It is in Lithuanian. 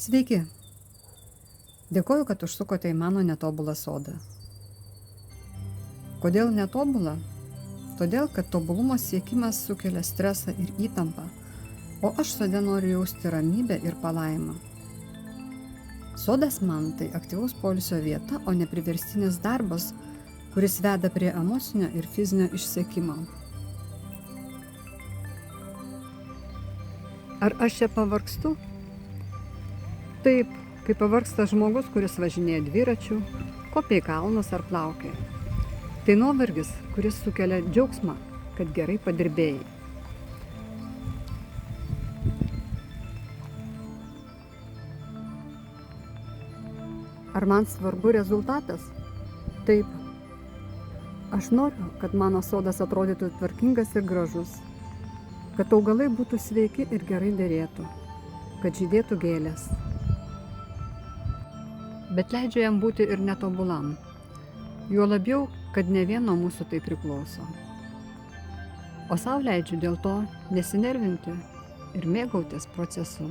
Sveiki. Dėkoju, kad užsukote į mano netobulą sodą. Kodėl netobulą? Todėl, kad tobulumo siekimas sukelia stresą ir įtampą, o aš sode noriu jausti ramybę ir palaimą. Sodas man tai aktyvaus poilsio vieta, o ne priverstinis darbas, kuris veda prie emocinio ir fizinio išsekimo. Ar aš čia pavargstu? Taip, kai pavargsta žmogus, kuris važinėja dviračiu, kopia į kalnus ar plaukia. Tai nuovargis, kuris sukelia džiaugsmą, kad gerai padirbėjai. Ar man svarbu rezultatas? Taip. Aš noriu, kad mano sodas atrodytų tvarkingas ir gražus, kad augalai būtų sveiki ir gerai derėtų, kad žydėtų gėlės. Bet leidžiu jam būti ir netobulam. Juo labiau, kad ne vien nuo mūsų tai priklauso. O sau leidžiu dėl to nesinervinti ir mėgautis procesu.